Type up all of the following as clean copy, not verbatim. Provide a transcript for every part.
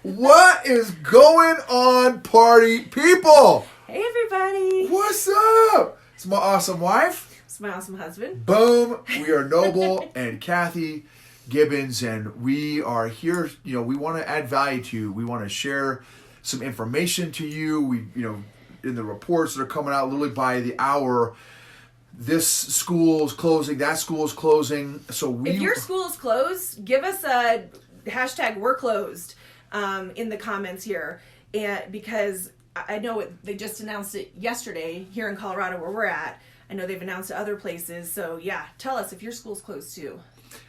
What is going on, party people? Hey, everybody. What's up? It's my awesome wife. It's my awesome husband. Boom. We are Noble and Kathy Gibbens, and we are here. We want to add value to you. We want to share some information to you. We, in the reports that are coming out literally by the hour, this school's closing, that school's closing. So if your school is closed, give us a hashtag we're closed in the comments here. And because I know they just announced it yesterday here in Colorado where we're at. I know they've announced it other places. So yeah, tell us if your school's closed too.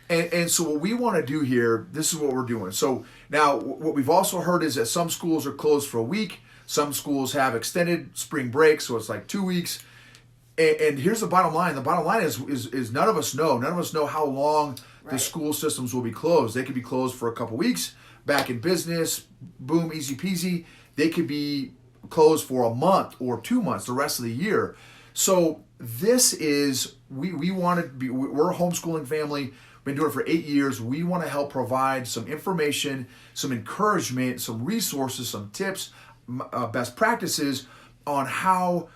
And so what we want to do here, this is what we're doing. So now what we've also heard is that some schools are closed for a week. Some schools have extended spring break, so it's like 2 weeks. And here's the bottom line. The bottom line is none of us know. None of us know how long the school systems will be closed. They could be closed for a couple weeks, back in business, boom, easy peasy. They could be closed for a month or 2 months, the rest of the year. So this is, we're a homeschooling family. Been doing it for 8 years. We want to help provide some information, some encouragement, some resources, some tips, best practices on how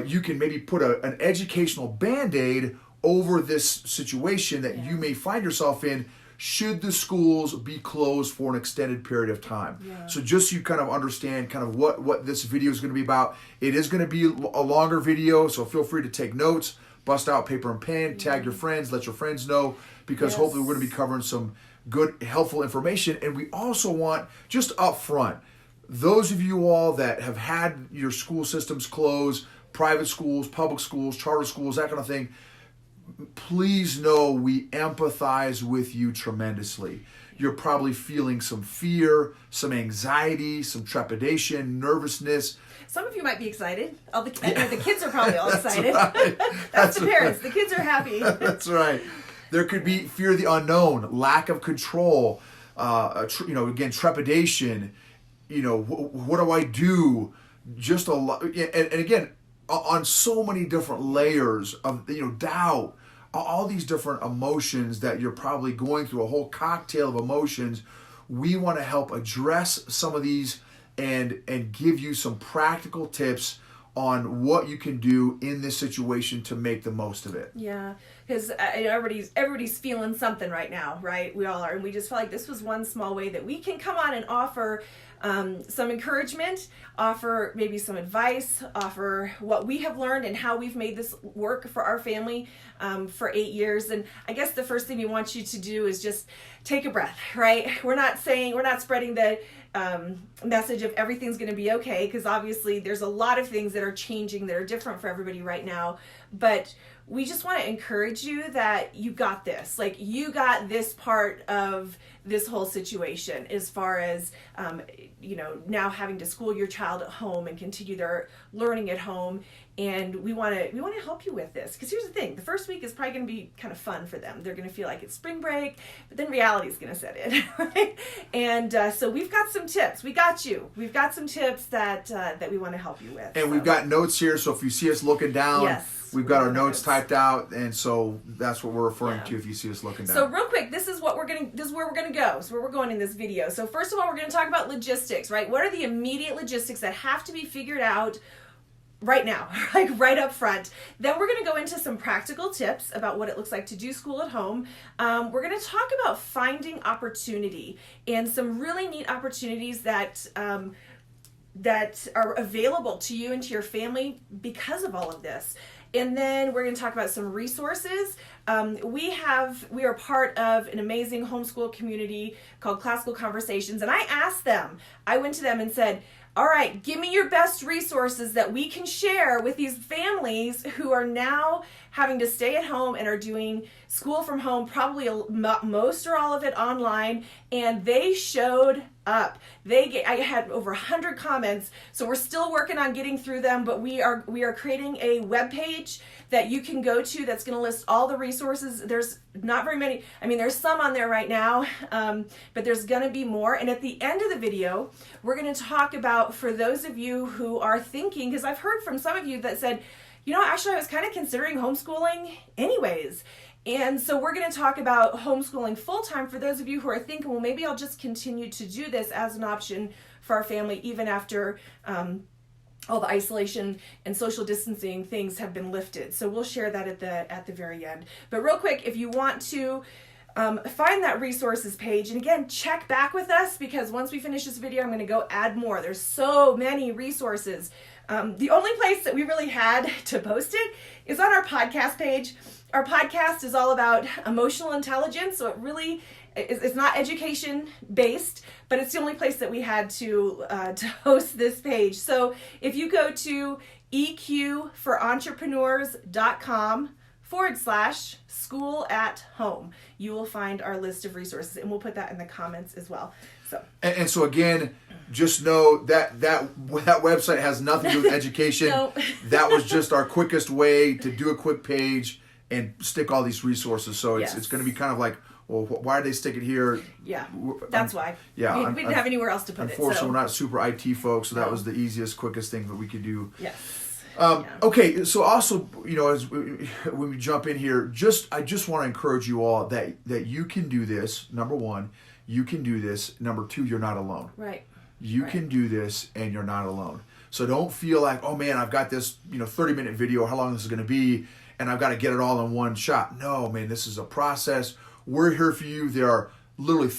you can maybe put an educational Band-Aid over this situation that you may find yourself in should the schools be closed for an extended period of time. Yeah. So just so you kind of understand kind of what this video is going to be about. It is going to be a longer video, so feel free to take notes, bust out paper and pen, tag your friends, let your friends know, because hopefully we're going to be covering some good, helpful information. And we also want, just up front, those of you all that have had your school systems closed, private schools, public schools, charter schools, that kind of thing, please know we empathize with you tremendously. You're probably feeling some fear, some anxiety, some trepidation, nervousness. Some of you might be excited. The kids are probably all excited. Right. That's the parents. Right. The kids are happy. That's right. There could be fear of the unknown, lack of control, again, trepidation. What do I do? Just a lot. And again, on so many different layers of, doubt, all these different emotions that you're probably going through, a whole cocktail of emotions. We want to help address some of these and give you some practical tips on what you can do in this situation to make the most of it. Yeah, because everybody's feeling something right now, right? We all are, and we just felt like this was one small way that we can come on and offer some encouragement, offer maybe some advice, offer what we have learned and how we've made this work for our family for 8 years. And I guess the first thing we want you to do is just take a breath, right? We're not spreading the message of everything's going to be okay, because obviously there's a lot of things that are changing that are different for everybody right now. But we just want to encourage you that you got this. Like, you got this part of this whole situation as far as, now having to school your child at home and continue their learning at home. And we want to help you with this, because here's the thing: the first week is probably going to be kind of fun for them. They're going to feel like it's spring break, but then reality is going to set in, right? And so we've got some tips. We got you. We've got some tips that we want to help you with. And we've got notes here, so if you see us looking down, we've got our notes typed out, and so that's what we're referring to if you see us looking down. So real quick, this is where we're going to go. So where we're going in this video. So first of all, we're going to talk about logistics, right? What are the immediate logistics that have to be figured out right now, like right up front? Then we're going to go into some practical tips about what it looks like to do school at home. We're going to talk about finding opportunity and some really neat opportunities that are available to you and to your family because of all of this. And then we're going to talk about some resources. We are part of an amazing homeschool community called Classical Conversations. And I went to them and said, all right, give me your best resources that we can share with these families who are now having to stay at home and are doing school from home, probably most or all of it online, and they showed up. I had over 100 comments, so we're still working on getting through them, but we are creating a webpage that you can go to that's going to list all the resources. There's not very many. I mean, there's some on there right now, but there's going to be more. And at the end of the video, we're going to talk about, for those of you who are thinking, because I've heard from some of you that said, actually I was kind of considering homeschooling anyways. And so we're going to talk about homeschooling full-time for those of you who are thinking, well, maybe I'll just continue to do this as an option for our family even after all the isolation and social distancing things have been lifted. So we'll share that at the very end. But real quick, if you want to find that resources page, and again, check back with us, because once we finish this video, I'm going to go add more. There's so many resources. The only place that we really had to post it is on our podcast page. Our podcast is all about emotional intelligence, so it really it's not education based, but it's the only place that we had to host this page. So if you go to eqforentrepreneurs.com/school at home, you will find our list of resources, and we'll put that in the comments as well. So and so again, just know that website has nothing to do with education. No. That was just our quickest way to do a quick page and stick all these resources. So it's going to be kind of like, well, why did they stick it here? Yeah, that's why. Yeah, we didn't have anywhere else to put it. Unfortunately, we're not super IT folks, so that was the easiest, quickest thing that we could do. Yes. Okay, so also, as when we jump in here, I just want to encourage you all that you can do this. Number one, you can do this. Number two, you're not alone. Right. You can do this, and you're not alone. So don't feel like, oh man, I've got this 30-minute video, how long this is going to be, and I've got to get it all in one shot. No, man, this is a process. We're here for you. There are literally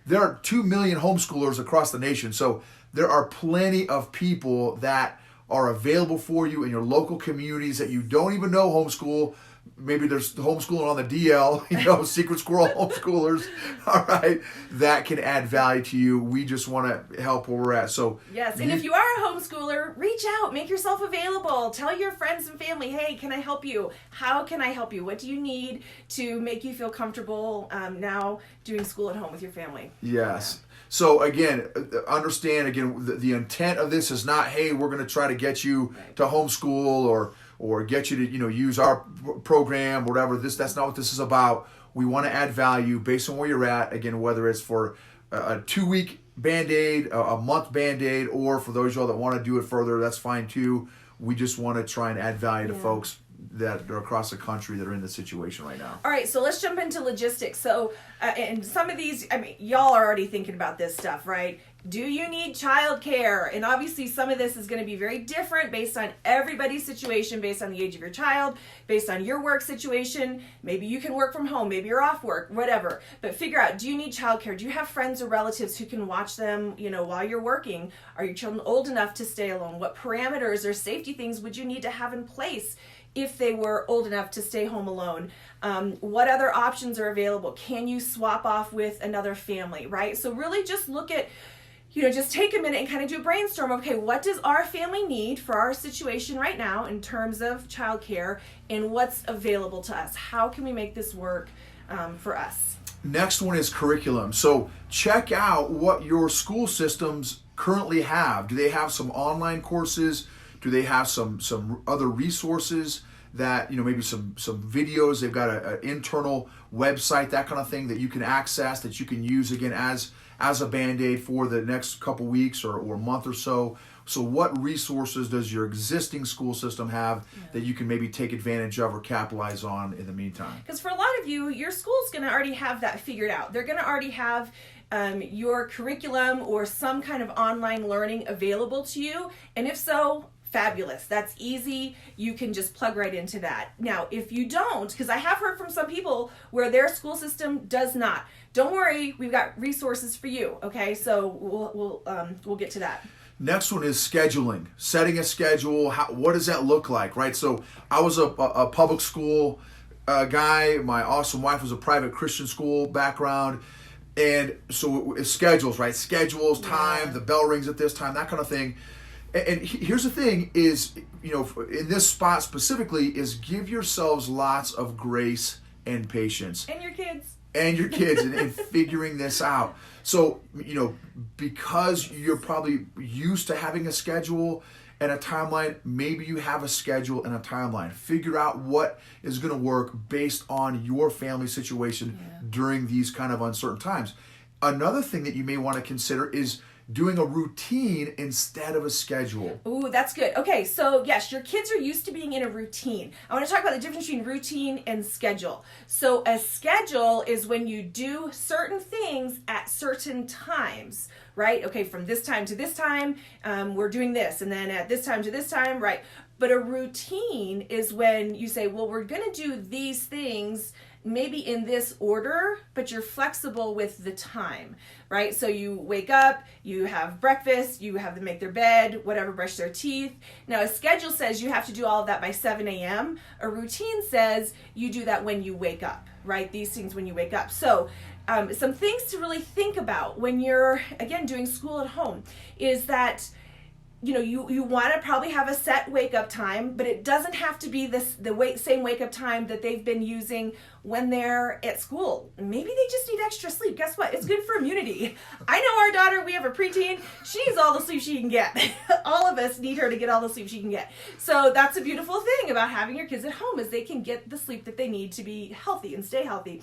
there are 2 million homeschoolers across the nation. So there are plenty of people that are available for you in your local communities that you don't even know homeschool. Maybe there's homeschooling on the DL, secret squirrel homeschoolers, all right, that can add value to you. We just want to help where we're at. So yes, and if you are a homeschooler, reach out, make yourself available. Tell your friends and family, hey, can I help you? How can I help you? What do you need to make you feel comfortable now doing school at home with your family? Yes. So again, understand, the intent of this is not, hey, we're going to try to get you to homeschool or get you to use our program, whatever. That's not what this is about. We want to add value based on where you're at. Again, whether it's for a 2-week Band-Aid, a month Band-Aid, or for those of y'all that want to do it further, that's fine too. We just want to try and add value to folks that are across the country that are in this situation right now. All right, so let's jump into logistics. So, and some of these, y'all are already thinking about this stuff, right? Do you need childcare? And obviously some of this is going to be very different based on everybody's situation, based on the age of your child, based on your work situation. Maybe you can work from home, maybe you're off work, whatever. But figure out, do you need childcare? Do you have friends or relatives who can watch them, while you're working? Are your children old enough to stay alone? What parameters or safety things would you need to have in place if they were old enough to stay home alone? What other options are available? Can you swap off with another family, right? So really just look at, just take a minute and kind of do a brainstorm. Okay, what does our family need for our situation right now in terms of childcare, and what's available to us? How can we make this work for us? Next one is curriculum. So check out what your school systems currently have. Do they have some online courses? Do they have some other resources that, maybe some videos? They've got an internal website, that kind of thing that you can access, that you can use again as a Band-Aid for the next couple weeks or month or so. So what resources does your existing school system have that you can maybe take advantage of or capitalize on in the meantime? Because for a lot of you, your school's going to already have that figured out. They're going to already have your curriculum or some kind of online learning available to you. And if so, fabulous. That's easy. You can just plug right into that. Now, if you don't, because I have heard from some people where their school system does not, don't worry, we've got resources for you. Okay, so we'll get to that. Next one is scheduling, setting a schedule. What does that look like, right? So I was a public school guy. My awesome wife was a private Christian school background. And so it's schedules, right? Schedules, time, the bell rings at this time, that kind of thing. And here's the thing is, in this spot specifically, is give yourselves lots of grace and patience. And your kids. And figuring this out. So, because you're probably used to having a schedule and a timeline, maybe you have a schedule and a timeline. Figure out what is going to work based on your family situation during these kind of uncertain times. Another thing that you may want to consider is doing a routine instead of a schedule. Ooh, that's good. Okay, so yes, your kids are used to being in a routine. I want to talk about the difference between routine and schedule. So a schedule is when you do certain things at certain times, right? Okay, from this time to this time, we're doing this, and then at this time to this time, right? But a routine is when you say, well, we're going to do these things maybe in this order, but you're flexible with the time, right? So you wake up, you have breakfast, you have them make their bed, whatever, brush their teeth. Now a schedule says you have to do all of that by 7 a.m. A routine says you do that when you wake up, right? These things when you wake up. So some things to really think about when you're, again, doing school at home is that you want to probably have a set wake up time, but it doesn't have to be same wake up time that they've been using when they're at school. Maybe they just need extra sleep. Guess what? It's good for immunity. I know our daughter, we have a preteen. She needs all the sleep she can get. All of us need her to get all the sleep she can get. So that's a beautiful thing about having your kids at home is they can get the sleep that they need to be healthy and stay healthy.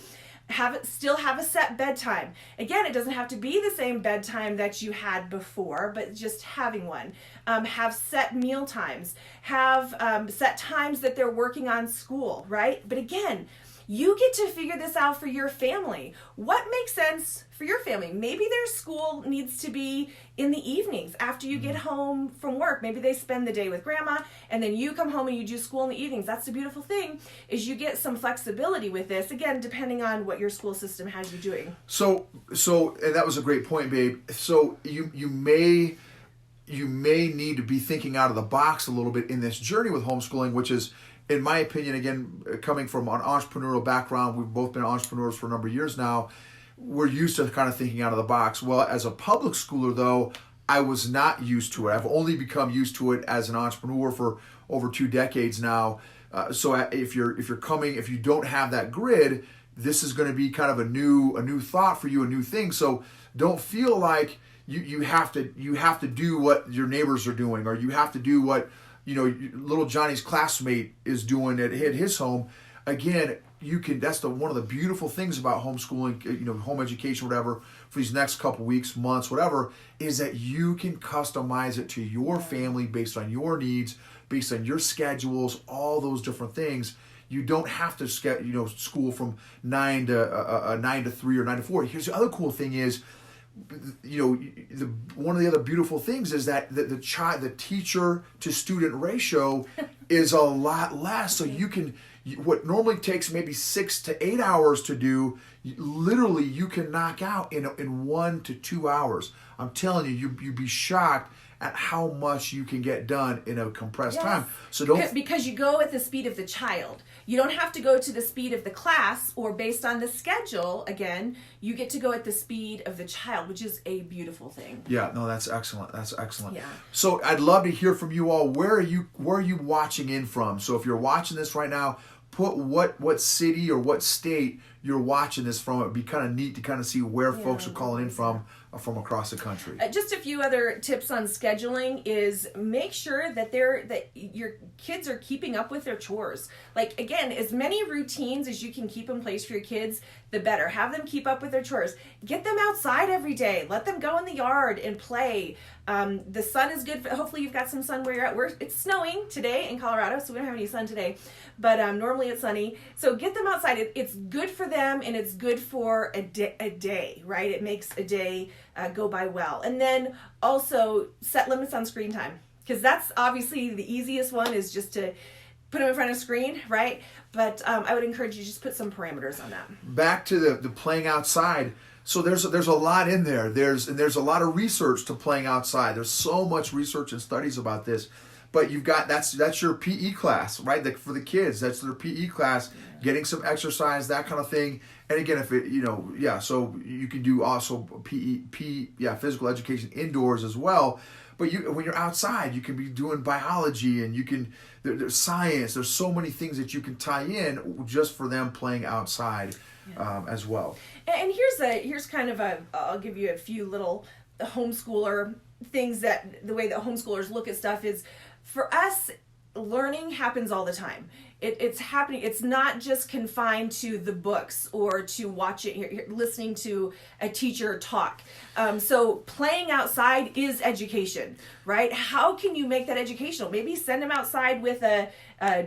Still have a set bedtime. Again, it doesn't have to be the same bedtime that you had before, but just having one. Have set meal times. Have set times that they're working on school, right? But again, you get to figure this out for your family. What makes sense for your family? Maybe their school needs to be in the evenings after you get home from work. Maybe they spend the day with grandma and then you come home and you do school in the evenings. That's the beautiful thing is you get some flexibility with this, again, depending on what your school system has you doing. So and that was a great point, babe. So you may need to be thinking out of the box a little bit in this journey with homeschooling, which is, in my opinion, again, coming from an entrepreneurial background, we've both been entrepreneurs for a number of years now, we're used to kind of thinking out of the box. Well, as a public schooler, though, I was not used to it. I've only become used to it as an entrepreneur for over 2 decades now. So if you don't have that grid, this is going to be kind of a new thought for you, a new thing. So don't feel like you have to do what your neighbors are doing, or you have to do what little Johnny's classmate is doing at his home. Again, that's one of the beautiful things about homeschooling, home education, whatever, for these next couple weeks, months, whatever, is that you can customize it to your family based on your needs, based on your schedules, all those different things. You don't have to school from 9 to 3 or 9 to 4. Here's the other cool thing is, one of the other beautiful things is that the teacher to student ratio is a lot less. So what normally takes maybe 6 to 8 hours to do, literally you can knock out in 1 to 2 hours. I'm telling you, you'd be shocked at how much you can get done in a compressed time. So because you go at the speed of the child. You don't have to go to the speed of the class or based on the schedule. Again, you get to go at the speed of the child, which is a beautiful thing. Yeah, no, that's excellent. That's excellent. Yeah. So I'd love to hear from you all. Where are you watching in from? So if you're watching this right now, put what city or what state you're watching this from. It'd be kind of neat to kind of see where folks are calling in from across the country. Just a few other tips on scheduling is make sure that your kids are keeping up with their chores. Like, again, as many routines as you can keep in place for your kids, the better. Have them keep up with their chores. Get them outside every day. Let them go in the yard and play. The sun is good. Hopefully you've got some sun where you're at. It's snowing today in Colorado, so we don't have any sun today. But normally it's sunny. So get them outside. It's good for them, and it's good for a day, right? It makes a day go by well. And then also set limits on screen time, because that's obviously the easiest one is just to put them in front of a screen, right? But I would encourage you to just put some parameters on that. Back to the playing outside. So there's a lot in there. There's a lot of research to playing outside. There's so much research and studies about this. But you've got that's your PE class, right? For the kids, that's their PE class, getting some exercise, that kind of thing. And again, if it so you can do also PE, physical education indoors as well. But when you're outside, you can be doing biology, and there's science. There's so many things that you can tie in just for them playing outside as well. And here's kind of I'll give you a few little homeschooler things that the way that homeschoolers look at stuff is, for us, learning happens all the time. It's happening. It's not just confined to the books or to listening to a teacher talk. So playing outside is education, right? How can you make that educational? Maybe send them outside with a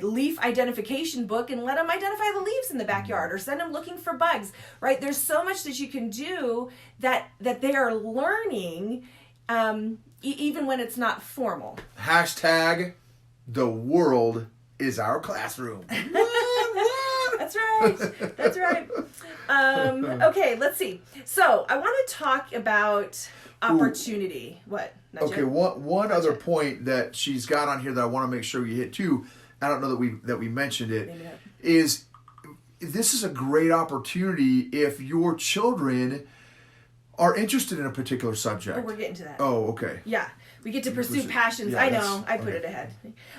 leaf identification book and let them identify the leaves in the backyard, or send them looking for bugs, right? There's so much that you can do that they are learning, even when it's not formal. Hashtag the world is our classroom. That's right. Okay, let's see. So I want to talk about opportunity. What? Not okay, yet? one other point that she's got on here that I want to make sure you hit too. I don't know that we mentioned it. Maybe not. Is this is a great opportunity if your children are interested in a particular subject. Oh, we're getting to that. Oh, okay. Yeah, we get to pursue passions. Yeah, I know. I put it ahead.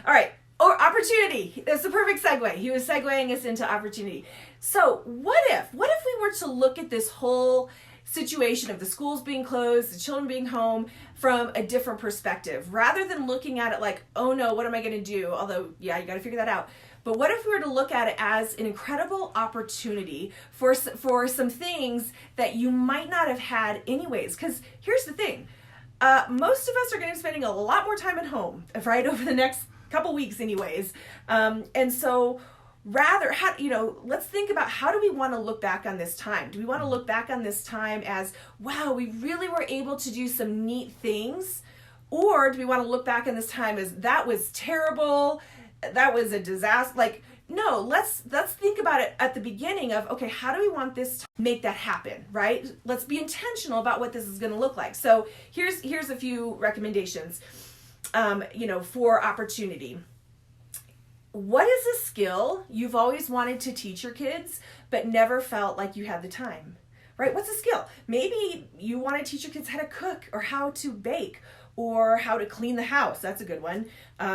All right. Or opportunity. That's the perfect segue. He was segueing us into opportunity. So what if we were to look at this whole situation of the schools being closed, the children being home, from a different perspective, rather than looking at it like, oh no, what am I going to do? Although, yeah, you got to figure that out. But what if we were to look at it as an incredible opportunity for some things that you might not have had anyways? Because here's the thing. Most of us are going to be spending a lot more time at home, right, over the next couple weeks anyways. And so let's think about, how do we want to look back on this time? Do we want to look back on this time as, wow, we really were able to do some neat things? Or do we want to look back on this time as, that was terrible, that was a disaster? Like, no, let's think about it at the beginning of, okay, how do we want this to make that happen, right? Let's be intentional about what this is going to look like. So here's a few recommendations, for opportunity. What is a skill you've always wanted to teach your kids, but never felt like you had the time, right? What's a skill? Maybe you want to teach your kids how to cook, or how to bake, or how to clean the house. That's a good one.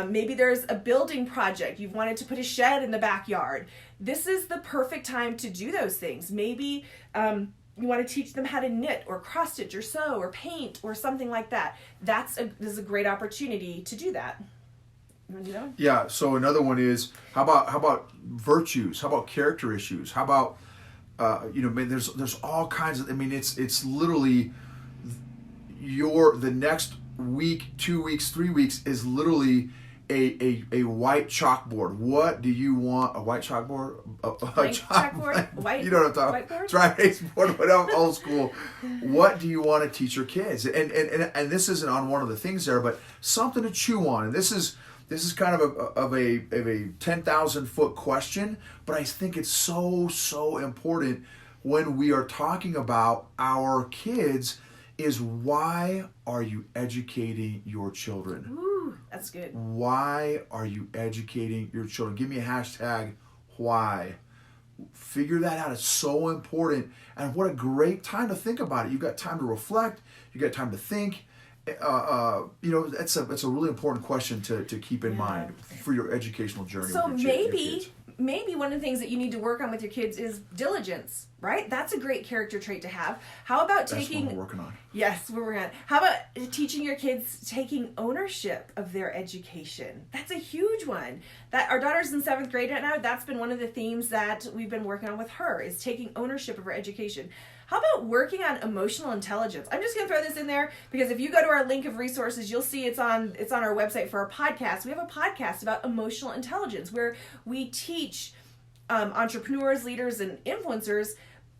Maybe there's a building project. You've wanted to put a shed in the backyard. This is the perfect time to do those things. Maybe you want to teach them how to knit, or cross stitch, or sew, or paint, or something like that. This is a great opportunity to do that. You want to do that one? Yeah. So another one is, how about virtues? How about character issues? How about there's all kinds of. I mean, it's literally the next week, 2 weeks, 3 weeks is literally a white chalkboard. What do you want? A white chalkboard? A chalkboard? White? You know what I'm talking about? Dry erase board, whatever, old school. What do you want to teach your kids? And this isn't on one of the things there, but something to chew on. And this is kind of a 10,000 foot question, but I think it's so important when we are talking about our kids. Is, why are you educating your children? Ooh, that's good. Why are you educating your children? Give me a hashtag, why. Figure that out. It's so important. And what a great time to think about it. You've got time to reflect. You've got time to think. It's a really important question to keep in mind for your educational journey. So with your kids. Maybe one of the things that you need to work on with your kids is diligence, right? That's a great character trait to have. How about taking... That's what we're working on. Yes, we're working on. How about teaching your kids taking ownership of their education? That's a huge one. That our daughter's in 7th grade right now. That's been one of the themes that we've been working on with her, is taking ownership of her education. How about working on emotional intelligence? I'm just going to throw this in there because if you go to our link of resources, you'll see it's on our website for our podcast. We have a podcast about emotional intelligence where we teach entrepreneurs, leaders, and influencers.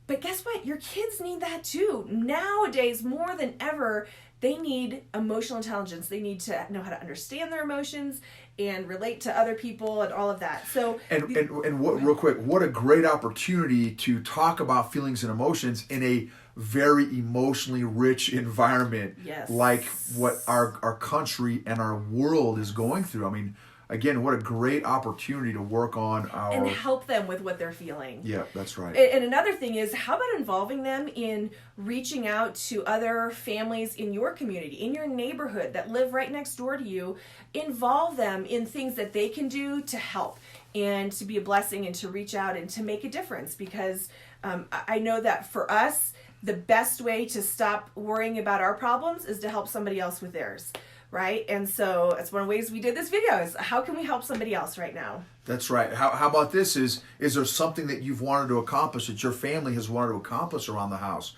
But guess what? Your kids need that too. Nowadays, more than ever, they need emotional intelligence. They need to know how to understand their emotions and relate to other people and all of that. So and what, real quick, what a great opportunity to talk about feelings and emotions in a very emotionally rich environment. Yes. Like what our country and our world is going through. I mean, again, what a great opportunity to work on and help them with what they're feeling. Yeah, that's right. And another thing is, how about involving them in reaching out to other families in your community, in your neighborhood that live right next door to you? Involve them in things that they can do to help and to be a blessing and to reach out and to make a difference. Because I know that for us, the best way to stop worrying about our problems is to help somebody else with theirs. right? And so that's one of the ways we did this video is how can we help somebody else right now? That's right. How about this? Is there something that you've wanted to accomplish, that your family has wanted to accomplish around the house?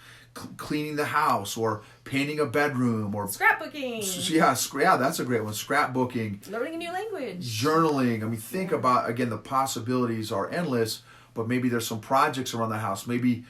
Cleaning the house, or painting a bedroom, or scrapbooking. Yeah, that's a great one. Scrapbooking. Learning a new language. Journaling. I mean, think about, again, the possibilities are endless, but maybe there's some projects around the house. Maybe,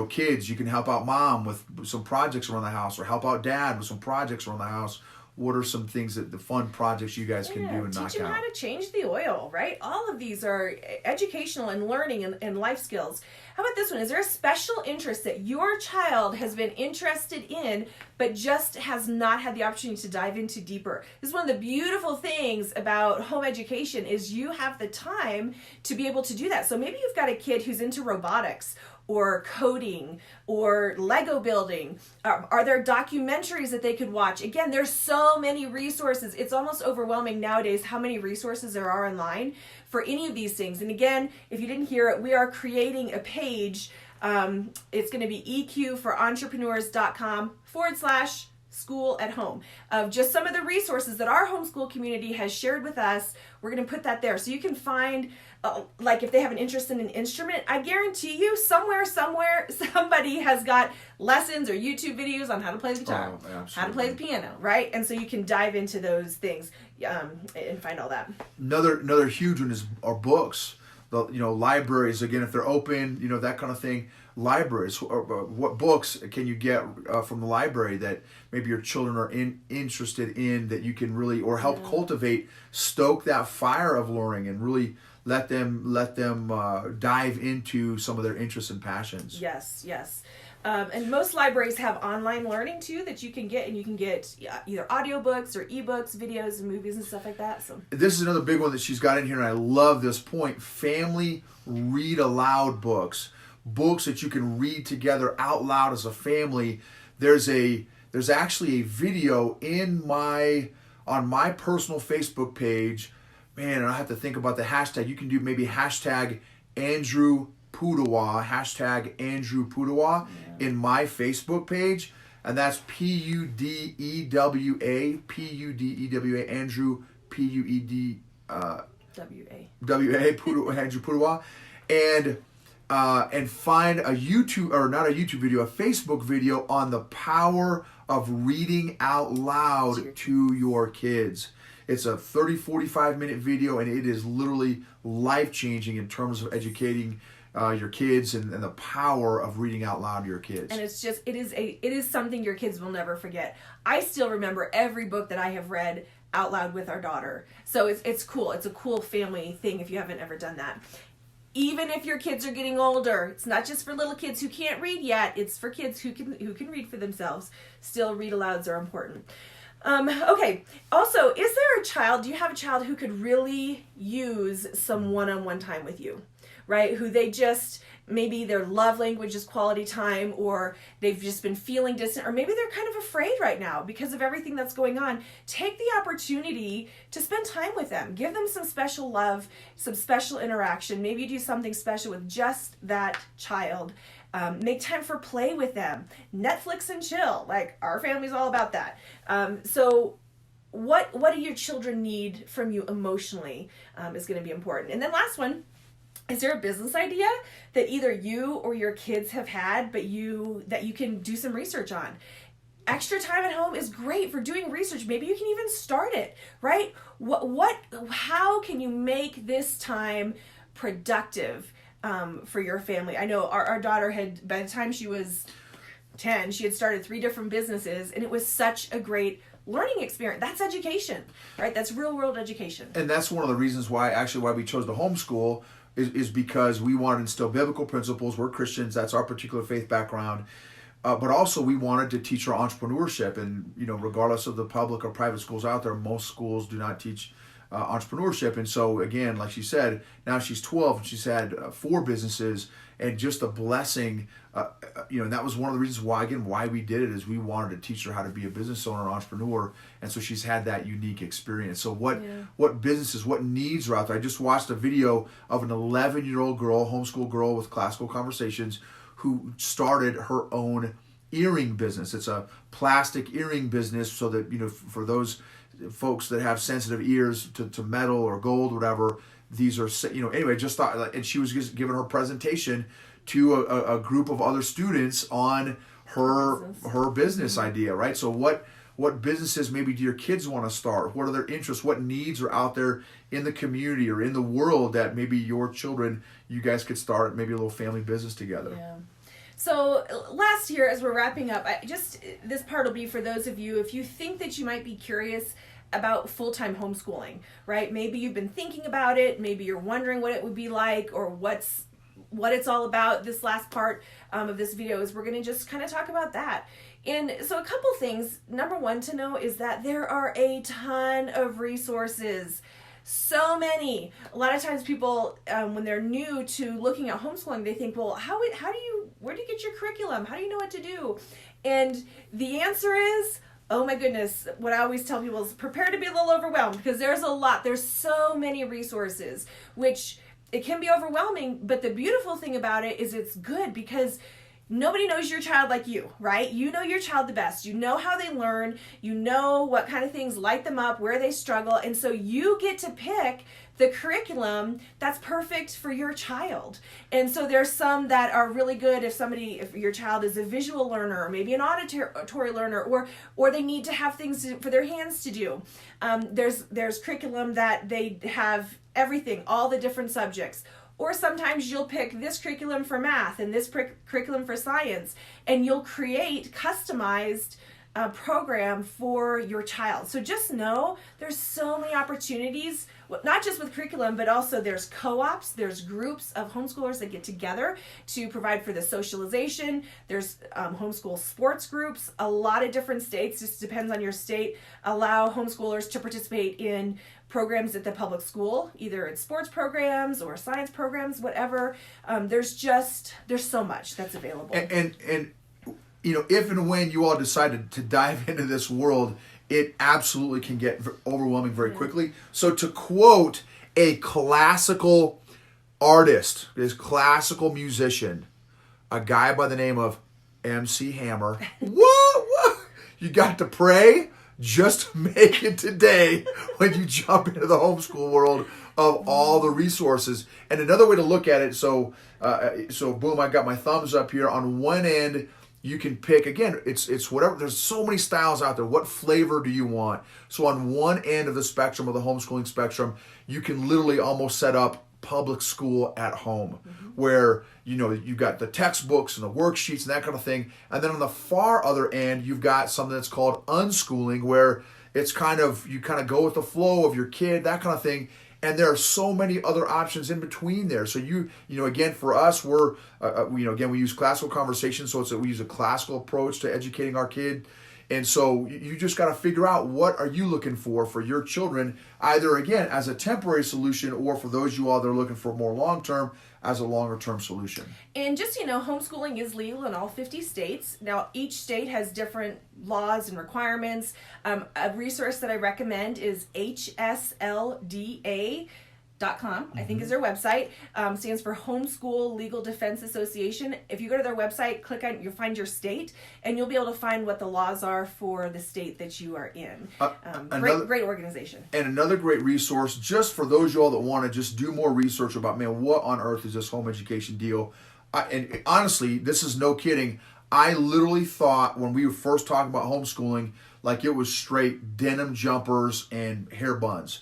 kids, you can help out mom with some projects around the house, or help out dad with some projects around the house. What are some things the fun projects you guys can do and knock out? Teach them how to change the oil, right? All of these are educational and learning and life skills. How about this one? Is there a special interest that your child has been interested in, but just has not had the opportunity to dive into deeper? This is one of the beautiful things about home education is you have the time to be able to do that. So maybe you've got a kid who's into robotics, or coding, or Lego building. Are there documentaries that they could watch? Again, there's so many resources. It's almost overwhelming nowadays how many resources there are online for any of these things. And again, if you didn't hear it, we are creating a page. It's going to be eqforentrepreneurs.com/school at home of just some of the resources that our homeschool community has shared with us. We're going to put that there so you can find like if they have an interest in an instrument, I guarantee you somewhere somebody has got lessons or YouTube videos on how to play the guitar, how to play the piano, right? And so you can dive into those things and find all that. Another huge one are books. Libraries, again, if they're open, that kind of thing. Libraries, what books can you get from the library that maybe your children are interested in, that you can really, or help cultivate, stoke that fire of learning and really let them dive into some of their interests and passions. Yes. And most libraries have online learning too that you can get, and you can get either audiobooks or ebooks, videos and movies and stuff like that. So this is another big one that she's got in here, and I love this point. Family read aloud books that you can read together out loud as a family. There's actually a video on my personal Facebook page. Man, and I have to think about the hashtag. You can do maybe hashtag Andrew Pudawa in my Facebook page, and that's Pudewa, Andrew Andrew Pudawa, and find a YouTube, or not a YouTube video, a Facebook video on the power of reading out loud to your kids. It's a 30-45 minute video, and it is literally life-changing in terms of educating your kids and the power of reading out loud to your kids. And it is something your kids will never forget. I still remember every book that I have read out loud with our daughter. So it's cool. It's a cool family thing if you haven't ever done that. Even if your kids are getting older, it's not just for little kids who can't read yet. It's for kids who can read for themselves. Still, read alouds are important. Okay. Also, do you have a child who could really use some one-on-one time with you, right? Who maybe their love language is quality time, or they've just been feeling distant, or maybe they're kind of afraid right now because of everything that's going on. Take the opportunity to spend time with them. Give them some special love, some special interaction. Maybe you do something special with just that child. Make time for play with them. Netflix and chill. Like, our family's all about that. So what do your children need from you emotionally is going to be important. And then last one, is there a business idea that either you or your kids have had, but that you can do some research on? Extra time at home is great for doing research. Maybe you can even start it, right? How can you make this time productive for your family? I know our daughter had, by the time she was 10, she had started 3 different businesses, and it was such a great learning experience. That's education, right? That's real world education. And that's one of the reasons why we chose to homeschool is because we wanted to instill biblical principles. We're Christians. That's our particular faith background. But also we wanted to teach her entrepreneurship. And, regardless of the public or private schools out there, most schools do not teach entrepreneurship. And so, again, like she said, now she's 12 and she's had 4 businesses, and just a blessing. And that was one of the reasons why we did it, is we wanted to teach her how to be a business owner, entrepreneur. And so she's had that unique experience. So what businesses, what needs are out there? I just watched a video of an 11-year-old girl, homeschool girl with classical conversations, who started her own earring business. It's a plastic earring business, so that, for those folks that have sensitive ears to metal or gold, whatever. These are, anyway, just thought, and she was just giving her presentation to a group of other students on her business idea, right? So what businesses maybe do your kids want to start? What are their interests? What needs are out there in the community or in the world that maybe your children, you guys could start maybe a little family business together? Yeah. So last year, as we're wrapping up, this part will be for those of you, if you think that you might be curious about full-time homeschooling, right? Maybe you've been thinking about it. Maybe you're wondering what it would be like or what it's all about. This last part of this video is we're going to just kind of talk about that. And so a couple things. Number one to know is that there are a ton of resources. So many. A lot of times people, when they're new to looking at homeschooling, they think, well, where do you get your curriculum? How do you know what to do? And the answer is, oh my goodness, what I always tell people is prepare to be a little overwhelmed, because there's a lot. There's so many resources, which it can be overwhelming, but the beautiful thing about it is it's good because nobody knows your child like you, right? You know your child the best. You know how they learn. You know what kind of things light them up, where they struggle. And so you get to pick the curriculum that's perfect for your child. And so there's some that are really good if your child is a visual learner or maybe an auditory learner, or they need to have things for their hands to do. There's curriculum that they have everything, all the different subjects. Or sometimes you'll pick this curriculum for math and this curriculum for science, and you'll create customized program for your child. So just know there's so many opportunities, not just with curriculum, but also there's co-ops, there's groups of homeschoolers that get together to provide for the socialization. There's homeschool sports groups. A lot of different states, just depends on your state, allow homeschoolers to participate in programs at the public school, either it's sports programs or science programs, whatever. There's so much that's available. And if and when you all decided to dive into this world, it absolutely can get overwhelming very quickly. So to quote a classical artist, this classical musician, a guy by the name of MC Hammer, whoa, you got to pray. Just make it today when you jump into the homeschool world of all the resources. And another way to look at it, so boom, I got my thumbs up here. On one end, you can pick, again, it's whatever. There's so many styles out there. What flavor do you want? So on one end of the spectrum, of the homeschooling spectrum, you can literally almost set up public school at home, where you've got the textbooks and the worksheets and that kind of thing. And then on the far other end, you've got something that's called unschooling, where it's you go with the flow of your kid, that kind of thing. And there are so many other options in between there. So again, for us, we use classical conversation. So we use a classical approach to educating our kid. And so you just got to figure out, what are you looking for your children, either, again, as a temporary solution, or for those you all that are looking for more long-term, as a longer-term solution. And just, homeschooling is legal in all 50 states. Now, each state has different laws and requirements. A resource that I recommend is HSLDA.com, I think is their website. Stands for Homeschool Legal Defense Association. If you go to their website, you'll find your state, and you'll be able to find what the laws are for the state that you are in. Great organization. And another great resource, just for those of you all that want to just do more research about, what on earth is this home education deal? And honestly, this is no kidding. I literally thought when we were first talking about homeschooling, like it was straight denim jumpers and hair buns.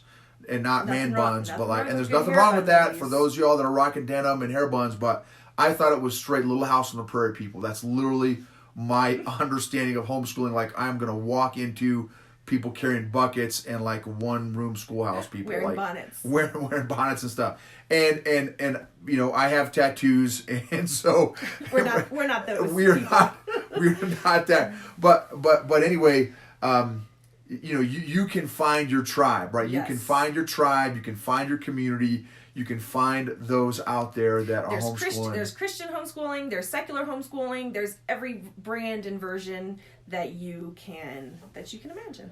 And not man buns, but and there's nothing wrong with that for those of y'all that are rocking denim and hair buns, but I thought it was straight Little House on the Prairie people. That's literally my understanding of homeschooling. Like, I'm going to walk into people carrying buckets and one-room schoolhouse people. Wearing bonnets. Wearing bonnets and stuff. And I have tattoos, and so... We're not those. We're not that. But anyway... you can find your tribe, right? Yes. You can find your tribe, you can find your community, you can find those out there that are homeschooling. There's Christian homeschooling, there's secular homeschooling, there's every brand and version that you can imagine.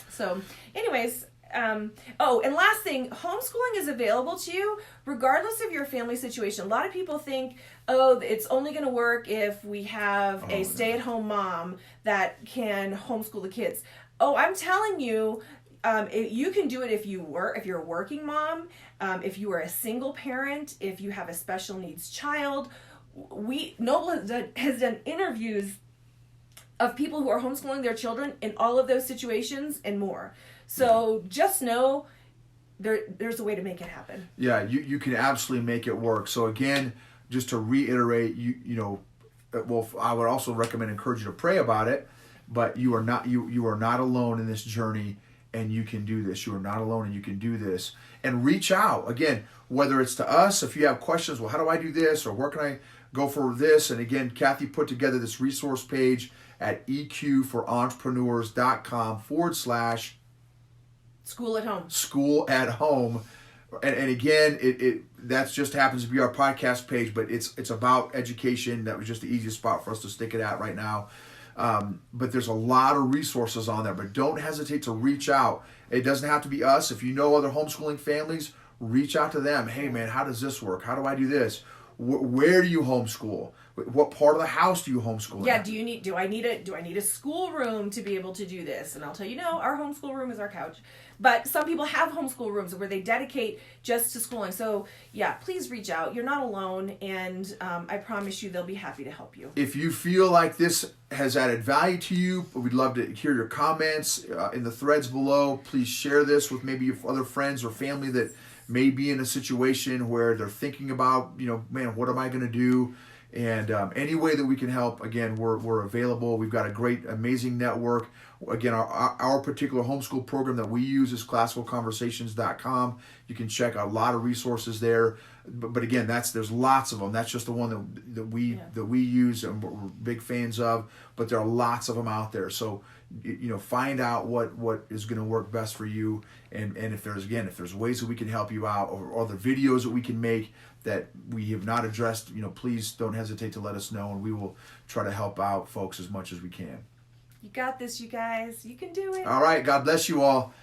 So, anyways, and last thing, homeschooling is available to you regardless of your family situation. A lot of people think, it's only going to work if we have a stay-at-home mom that can homeschool the kids. I'm telling you, You can do it if you're a working mom, if you are a single parent, if you have a special needs child. Noble has done interviews of people who are homeschooling their children in all of those situations and more. So just know there's a way to make it happen. Yeah, you can absolutely make it work. So again, just to reiterate, I would also encourage you to pray about it, but you are not alone in this journey, and you can do this. You are not alone, and you can do this. And reach out again, whether it's to us, if you have questions. Well, how do I do this, or where can I go for this? And again, Kathy put together this resource page at eqforentrepreneurs.com/ School at home. School at home. And again, it that's just happens to be our podcast page, but it's about education. That was just the easiest spot for us to stick it at right now. But there's a lot of resources on there, but don't hesitate to reach out. It doesn't have to be us. If you know other homeschooling families, reach out to them. Hey man, how does this work? How do I do this? Where do you homeschool? What part of the house do you homeschool? Yeah, do I need a school room to be able to do this? And I'll tell you, no, our homeschool room is our couch. But some people have homeschool rooms where they dedicate just to schooling. So yeah, please reach out. You're not alone, and I promise you they'll be happy to help you. If you feel like this has added value to you, we'd love to hear your comments in the threads below. Please share this with maybe other friends or family that may be in a situation where they're thinking about, man, what am I going to do? And any way that we can help, again, we're available. We've got a great, amazing network. Again, our particular homeschool program that we use is classicalconversations.com. You can check out a lot of resources there. But again, there's lots of them. That's just the one that we use and we're big fans of. But there are lots of them out there. So find out what is going to work best for you. And if there's ways that we can help you out, or other videos that we can make that we have not addressed, please don't hesitate to let us know, and we will try to help out folks as much as we can. You got this, you guys. You can do it. All right. God bless you all.